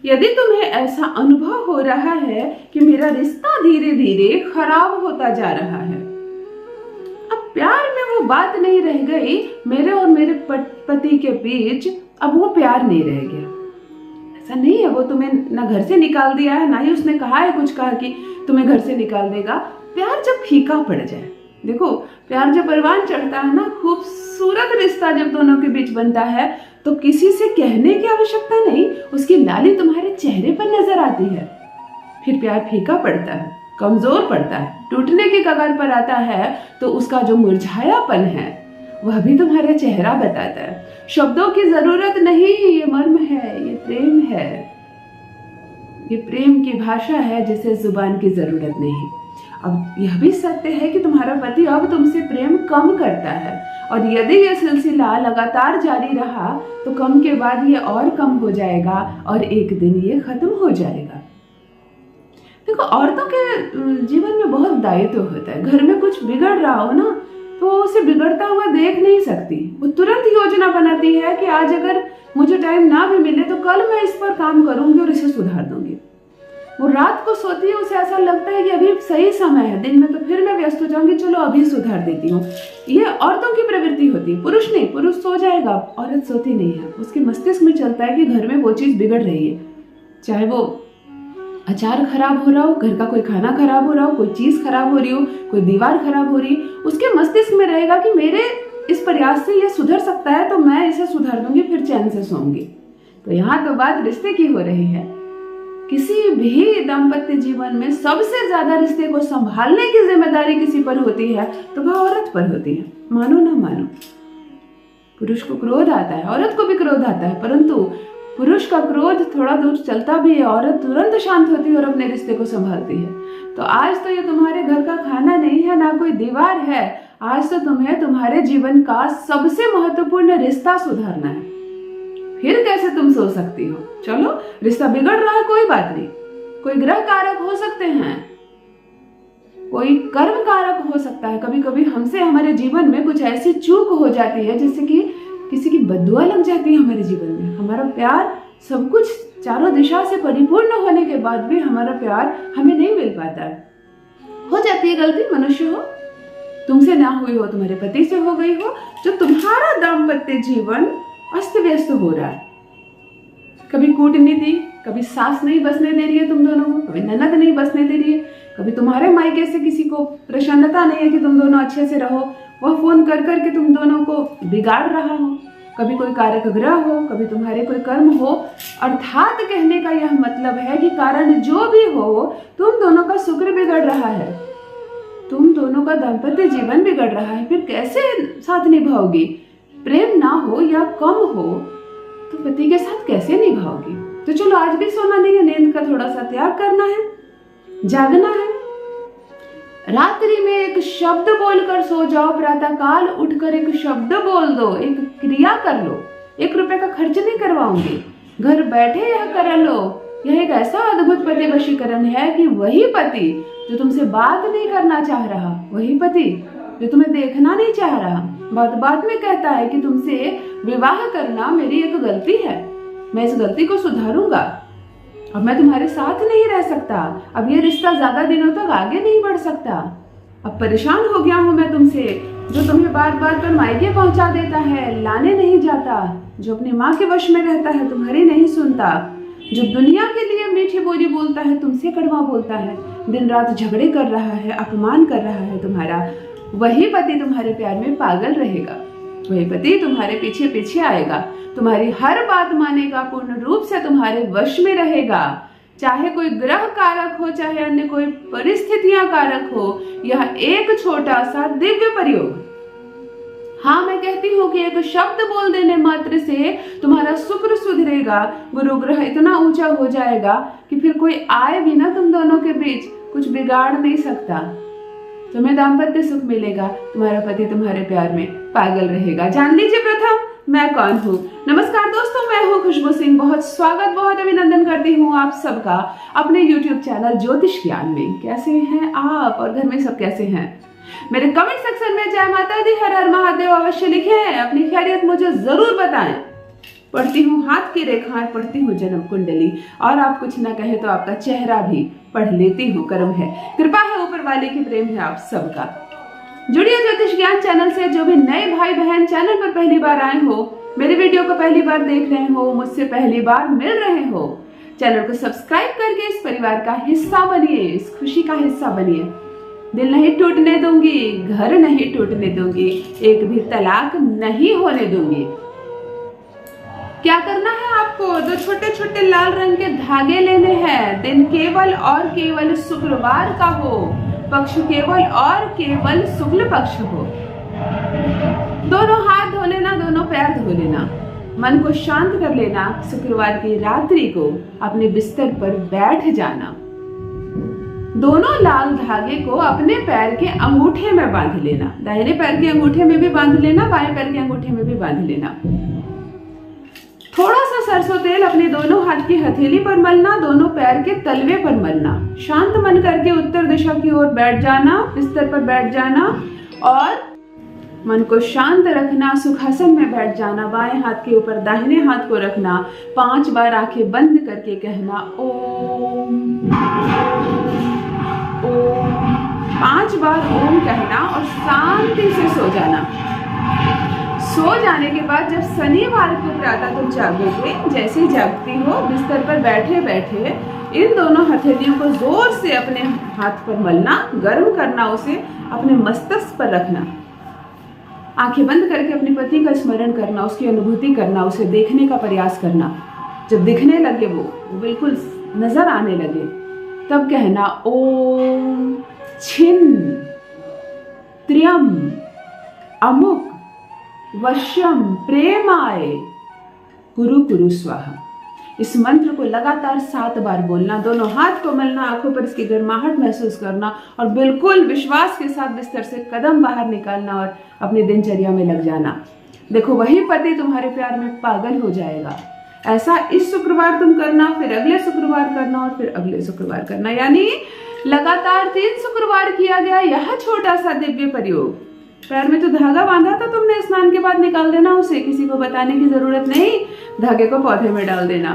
यदि तुम्हें ऐसा अनुभव हो रहा है कि मेरा रिश्ता धीरे धीरे खराब होता जा रहा है, अब प्यार में वो बात नहीं रह गई, मेरे और मेरे पति के बीच अब वो प्यार नहीं रह गया। ऐसा नहीं है वो तुम्हें ना घर से निकाल दिया है, ना ही उसने कहा है कुछ कहा कि तुम्हें घर से निकाल देगा। प्यार जब फीका पड़ जाए, देखो प्यार जब परवान चढ़ता है ना, खूबसूरत रिश्ता जब दोनों के बीच बनता है, तो किसी से कहने की आवश्यकता नहीं, उसकी लाली तुम्हारे चेहरे पर नजर आती है। फिर प्यार फीका पड़ता है, कमजोर पड़ता है, टूटने की कगार पर आता है, तो उसका जो मुरझायापन है वह भी तुम्हारा चेहरा बताता है। शब्दों की जरूरत नहीं, ये मर्म है, ये प्रेम है, ये प्रेम की भाषा है जिसे जुबान की जरूरत नहीं। अब यह भी सत्य है कि तुम्हारा पति अब तुमसे प्रेम कम करता है, और यदि यह सिलसिला लगातार जारी रहा तो कम के बाद ये और कम हो जाएगा और एक दिन ये खत्म हो जाएगा। देखो, औरतों के जीवन में बहुत दायित्व होता है। घर में कुछ बिगड़ रहा हो ना, तो उसे बिगड़ता हुआ देख नहीं सकती। वो तुरंत योजना बनाती है कि आज अगर मुझे टाइम ना भी मिले तो कल मैं इस पर काम करूंगी और इसे सुधार दूंगी। वो रात को सोती है, उसे ऐसा लगता है कि अभी सही समय है, दिन में तो फिर मैं व्यस्त हो जाऊंगी, चलो अभी सुधार देती हूँ। ये औरतों की प्रवृत्ति होती है, पुरुष नहीं। पुरुष सो जाएगा, औरत सोती नहीं है। उसके मस्तिष्क में चलता है कि घर में वो चीज बिगड़ रही है, चाहे वो अचार खराब हो रहा हो, घर का कोई खाना खराब हो रहा हो, कोई चीज खराब हो रही हो, कोई दीवार खराब हो रही है, उसके मस्तिष्क में रहेगा कि मेरे इस प्रयास से ये सुधर सकता है, तो मैं इसे सुधार दूंगी, फिर चैन से सोऊंगी। तो यहाँ तो बात रिश्ते की हो रही है। किसी भी दाम्पत्य जीवन में सबसे ज्यादा रिश्ते को संभालने की जिम्मेदारी किसी पर होती है तो वह औरत पर होती है। मानो ना मानो, पुरुष को क्रोध आता है, औरत को भी क्रोध आता है, परंतु पुरुष का क्रोध थोड़ा दूर चलता भी है, औरत तुरंत शांत होती है और अपने रिश्ते को संभालती है। तो आज तो ये तुम्हारे घर का खाना नहीं है, ना कोई दीवार है, आज तो तुम्हें तुम्हारे जीवन का सबसे महत्वपूर्ण रिश्ता सुधारना है। फिर कैसे तुम सो सकती हो? चलो, रिश्ता बिगड़ रहा है, कोई बात नहीं, कोई ग्रह कारक हो सकते हैं, कोई कर्म कारक हो सकता है। कभी कभी हमसे हमारे जीवन में कुछ ऐसी चूक हो जाती है जिससे कि किसी की बद्दुआ लग जाती है हमारे जीवन में। हमारा प्यार सब कुछ चारों दिशा से परिपूर्ण होने के बाद भी हमारा प्यार हमें नहीं मिल पाता है। हो जाती है गलती, मनुष्य हो, तुमसे ना हुई हो, तुम्हारे पति से हो गई हो, जो तुम्हारा दाम्पत्य जीवन अस्त व्यस्त हो रहा है। कभी कूटनीति, कभी सास नहीं बसने दे रही है तुम दोनों को, कभी ननद नहीं बसने दे रही है, कभी तुम्हारे मायके से किसी को प्रसन्नता नहीं है कि तुम दोनों अच्छे से रहो, वह फोन कर करके तुम दोनों को बिगाड़ रहा हो। कभी कोई कारक ग्रह हो, कभी तुम्हारे कोई कर्म हो। अर्थात कहने का यह मतलब है कि कारण जो भी हो, तुम दोनों का शुक्र बिगड़ रहा है, तुम दोनों का दाम्पत्य जीवन बिगड़ रहा है। फिर कैसे साथ निभाओगी? प्रेम ना हो या कम हो तो पति के साथ कैसे निभाओगी? तो चलो, आज भी सोना नहीं है, नींद का थोड़ा सा त्याग करना है, जागना है। रात्रि में एक शब्द बोलकर सो जाओ, प्रातः काल उठकर एक शब्द बोल दो, एक क्रिया कर लो। 1 रुपए का खर्च नहीं करवाऊंगी, घर बैठे यह कर लो। यह एक ऐसा अद्भुत पति वशीकरण है कि वही पति जो तुमसे बात नहीं करना चाह रहा, वही पति जो तुम्हें देखना नहीं चाह रहा, बात बात में कहता है कि तुमसे विवाह करना मेरी एक गलती है, मैं इस गलती को सुधारूंगा, अब मैं तुम्हारे साथ नहीं रह सकता, अब ये रिश्ता ज्यादा दिनों तक आगे नहीं बढ़ सकता, अब परेशान हो गया हूं मैं तुमसे, जो तुम्हें बार बार कर मायके पहुंचा देता है, लाने नहीं जाता, जो अपनी माँ के वश में रहता है, तुम्हारी नहीं सुनता, जो दुनिया के लिए मीठी बोली बोलता है, तुमसे कड़वा बोलता है, दिन रात झगड़े कर रहा है, अपमान कर रहा है तुम्हारा, वही पति तुम्हारे प्यार में पागल रहेगा, वही पति तुम्हारे पीछे पीछे आएगा, तुम्हारी हर बात मानेगा, पूर्ण रूप से तुम्हारे वश में रहेगा। चाहे कोई ग्रह कारक हो, चाहे अन्य कोई परिस्थितियां कारक हो, यह एक छोटा सा दिव्य प्रयोग। हाँ, मैं कहती हूँ कि एक शब्द बोल देने मात्र से तुम्हारा शुक्र सुधरेगा, गुरु ग्रह इतना ऊंचा हो जाएगा कि फिर कोई आए भी ना तुम दोनों के बीच कुछ बिगाड़ नहीं सकता। तुम्हें दाम्पत्य सुख मिलेगा, तुम्हारा पति तुम्हारे प्यार में पागल रहेगा। जान लीजिए प्रथम मैं कौन हूँ। नमस्कार दोस्तों, मैं हूँ खुशबू सिंह। बहुत स्वागत, बहुत अभिनंदन करती हूँ आप सबका अपने YouTube चैनल ज्योतिष ज्ञान में। कैसे हैं आप और घर में सब कैसे हैं? मेरे कमेंट सेक्शन में जय माता दी, हर हर महादेव अवश्य लिखें, अपनी खैरियत मुझे जरूर बताएं। पढ़ती हूँ हाथ की रेखाएं, पढ़ती हूँ जन्म कुंडली, और आप कुछ ना कहे तो आपका चेहरा भी पढ़ लेती हूँ। कर्म है, कृपा है ऊपर वाले की, प्रेम है आप सबका। जुड़िए ज्योतिष ज्ञान चैनल से। जो भी नए भाई बहन चैनल पर पहली बार आए हो, मेरे वीडियो को पहली बार देख रहे हो, मुझसे पहली बार मिल रहे हो, चैनल को सब्सक्राइब करके इस परिवार का हिस्सा बनिए, इस खुशी का हिस्सा बनिए। दिल नहीं टूटने दूंगी, घर नहीं टूटने दूंगी, एक भी तलाक नहीं होने दूंगी। क्या करना है आपको? 2 छोटे छोटे लाल रंग के धागे लेने हैं। दिन केवल और केवल शुक्रवार का हो, पक्ष केवल और केवल शुक्ल पक्ष हो। दोनों हाथ धो लेना, दोनों पैर धो लेना, मन को शांत कर लेना। शुक्रवार की रात्रि को अपने बिस्तर पर बैठ जाना। दोनों लाल धागे को अपने पैर के अंगूठे में बांध लेना। दाहिने पैर के अंगूठे में भी बांध लेना, बाएं पैर के अंगूठे में भी बांध लेना। थोड़ा सा सरसों तेल अपने दोनों हाथ की हथेली पर मलना, दोनों पैर के तलवे पर मलना। शांत मन करके उत्तर दिशा की ओर बैठ जाना, बिस्तर पर बैठ जाना और मन को शांत रखना। सुखासन में बैठ जाना, बाएं हाथ के ऊपर दाहिने हाथ को रखना। 5 बार आंखें बंद करके कहना ओम ओम। 5 बार ओम कहना और शांति से सो जाना। सो जाने के बाद जब शनिवार को प्रातः तुम जागोगे, जैसे जागती हो बिस्तर पर बैठे बैठे इन दोनों हथेलियों को जोर से अपने हाथ पर मलना, गर्म करना, उसे अपने मस्तक पर रखना। आंखें बंद करके अपने पति का स्मरण करना, उसकी अनुभूति करना, उसे देखने का प्रयास करना। जब दिखने लगे वो बिल्कुल नजर आने लगे, तब कहना ओम छिन्न त्र्यम अमुक वश्यम प्रेमाय कुरु कुरु स्वाहा। इस मंत्र को लगातार 7 बार बोलना। दोनों हाथ को मलना, आंखों पर इसकी गर्माहट महसूस करना और बिल्कुल विश्वास के साथ बिस्तर से कदम बाहर निकालना और अपनी दिनचर्या में लग जाना। देखो वही पति तुम्हारे प्यार में पागल हो जाएगा। ऐसा इस शुक्रवार तुम करना, फिर अगले शुक्रवार करना और फिर अगले शुक्रवार करना, यानी लगातार 3 शुक्रवार किया गया यह छोटा सा दिव्य प्रयोग। पैर में तो धागा बांधा था तुमने, स्नान के बाद निकाल देना उसे, किसी को बताने की जरूरत नहीं। धागे को पौधे में डाल देना।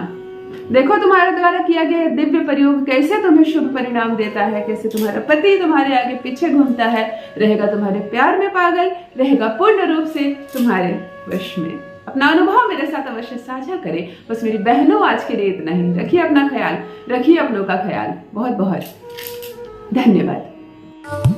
देखो तुम्हारे द्वारा किया गया दिव्य प्रयोग कैसे तुम्हें शुभ परिणाम देता है, कैसे तुम्हारा पति तुम्हारे आगे पीछे घूमता है, रहेगा तुम्हारे प्यार में पागल, रहेगा पूर्ण रूप से तुम्हारे वश में। अपना अनुभव मेरे साथ अवश्य साझा करें। बस मेरी बहनों आज के लिए इतना ही। रखिए अपना ख्याल, रखिए अपनों का ख्याल। बहुत बहुत धन्यवाद।